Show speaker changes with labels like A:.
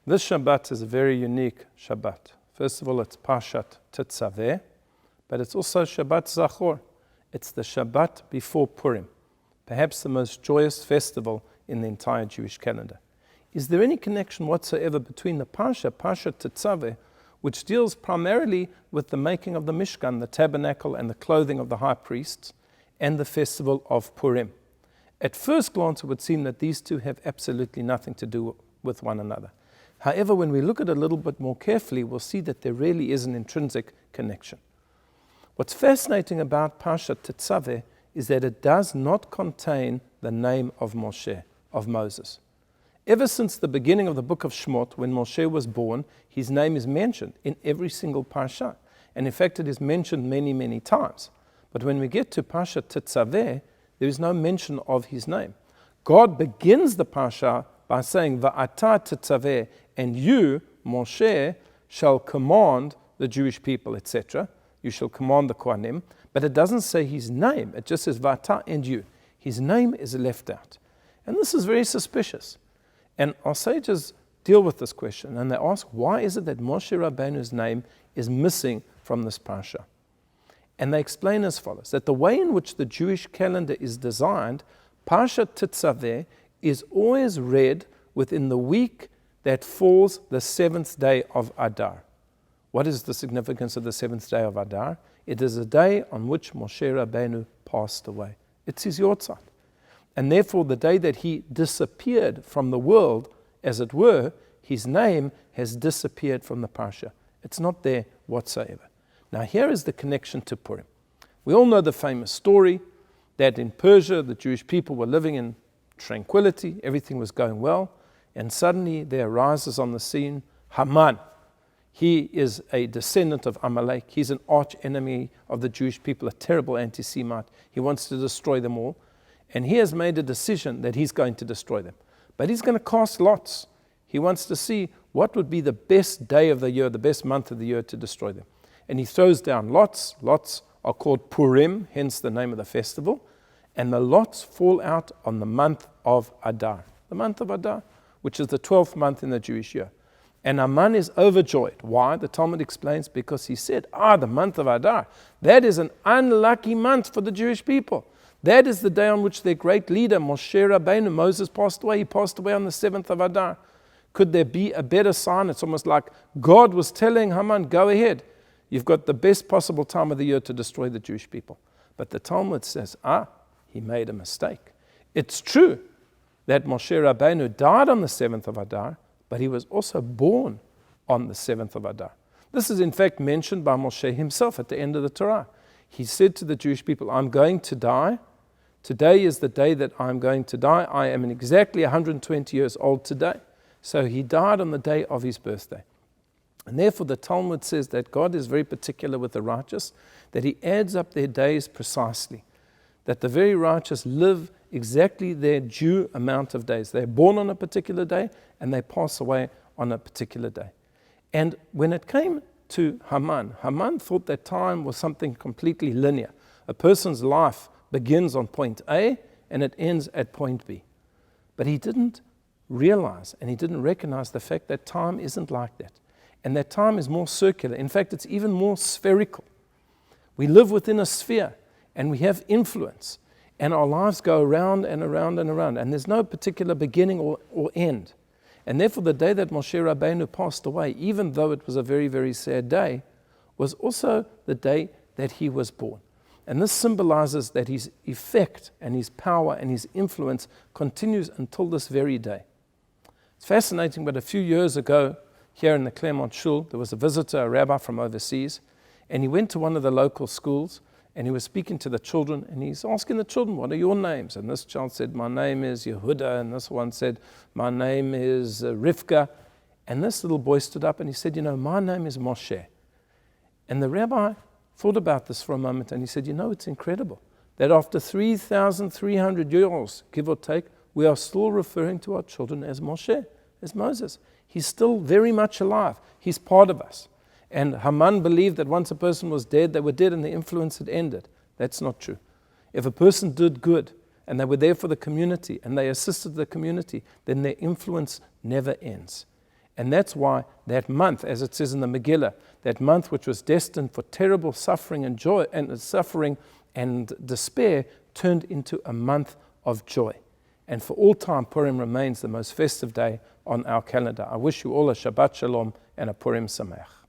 A: This Shabbat is a very unique Shabbat. First of all, it's Parshat Tetzaveh, but it's also Shabbat Zachor. It's the Shabbat before Purim, perhaps the most joyous festival in the entire Jewish calendar. Is there any connection whatsoever between the Parshat Tetzaveh, which deals primarily with the making of the Mishkan, the tabernacle, and the clothing of the high priests, and the festival of Purim? At first glance, it would seem that these two have absolutely nothing to do with one another. However, when we look at it a little bit more carefully, we'll see that there really is an intrinsic connection. What's fascinating about Parshat Tetzaveh is that it does not contain the name of Moshe, of Moses. Ever since the beginning of the book of Shemot, when Moshe was born, his name is mentioned in every single parsha. And in fact, it is mentioned many, many times. But when we get to Parshat Tetzaveh, there is no mention of his name. God begins the parsha by saying, Va'ata tetzaveh, and you, Moshe, shall command the Jewish people, etc. You shall command the Kohanim. But it doesn't say his name. It just says, Va'ata, and you. His name is left out. And this is very suspicious. And our sages deal with this question, and they ask, why is it that Moshe Rabbeinu's name is missing from this parsha? And they explain as follows, that the way in which the Jewish calendar is designed, Parshat Tetzaveh is always read within the week that falls the seventh day of Adar. What is the significance of the seventh day of Adar? It is a day on which Moshe Rabbeinu passed away. It's his Yortzeit. And therefore, the day that he disappeared from the world, as it were, his name has disappeared from the parsha. It's not there whatsoever. Now, here is the connection to Purim. We all know the famous story that in Persia, the Jewish people were living in tranquility, everything was going well, and suddenly there arises on the scene Haman. He is a descendant of Amalek. He's an arch enemy of the Jewish people, a terrible anti-Semite. He wants to destroy them all. And he has made a decision that he's going to destroy them. But he's going to cast lots. He wants to see what would be the best day of the year, the best month of the year to destroy them. And he throws down lots. Lots are called Purim, hence the name of the festival. And the lots fall out on the month of Adar. The month of Adar, which is the 12th month in the Jewish year. And Haman is overjoyed. Why? The Talmud explains, because he said, the month of Adar, that is an unlucky month for the Jewish people. That is the day on which their great leader, Moshe Rabbeinu, Moses, passed away. He passed away on the 7th of Adar. Could there be a better sign? It's almost like God was telling Haman, go ahead. You've got the best possible time of the year to destroy the Jewish people. But the Talmud says, he made a mistake. It's true that Moshe Rabbeinu died on the 7th of Adar, but he was also born on the 7th of Adar. This is in fact mentioned by Moshe himself at the end of the Torah. He said to the Jewish people, I'm going to die. Today is the day that I'm going to die. I am exactly 120 years old today. So he died on the day of his birthday. And therefore the Talmud says that God is very particular with the righteous, that he adds up their days precisely, that the very righteous live exactly their due amount of days. They're born on a particular day and they pass away on a particular day. And when it came to Haman thought that time was something completely linear. A person's life begins on point A and it ends at point B. But he didn't realize and he didn't recognize the fact that time isn't like that. And that time is more circular. In fact, it's even more spherical. We live within a sphere and we have influence. And our lives go around and around and around. And there's no particular beginning or end. And therefore, the day that Moshe Rabbeinu passed away, even though it was a very, very sad day, was also the day that he was born. And this symbolizes that his effect and his power and his influence continues until this very day. It's fascinating, but a few years ago, here in the Claremont Shul, there was a visitor, a rabbi from overseas, and he went to one of the local schools, and he was speaking to the children, and he's asking the children, what are your names? And this child said, my name is Yehuda, and this one said, my name is Rivka. And this little boy stood up and he said, my name is Moshe. And the rabbi thought about this for a moment, and he said, it's incredible that after 3,300 years, give or take, we are still referring to our children as Moshe, as Moses. He's still very much alive. He's part of us. And Haman believed that once a person was dead, they were dead and the influence had ended. That's not true. If a person did good and they were there for the community and they assisted the community, then their influence never ends. And that's why that month, as it says in the Megillah, that month which was destined for terrible suffering and joy and suffering and despair, turned into a month of joy. And for all time, Purim remains the most festive day on our calendar. I wish you all a Shabbat Shalom and a Purim Sameach.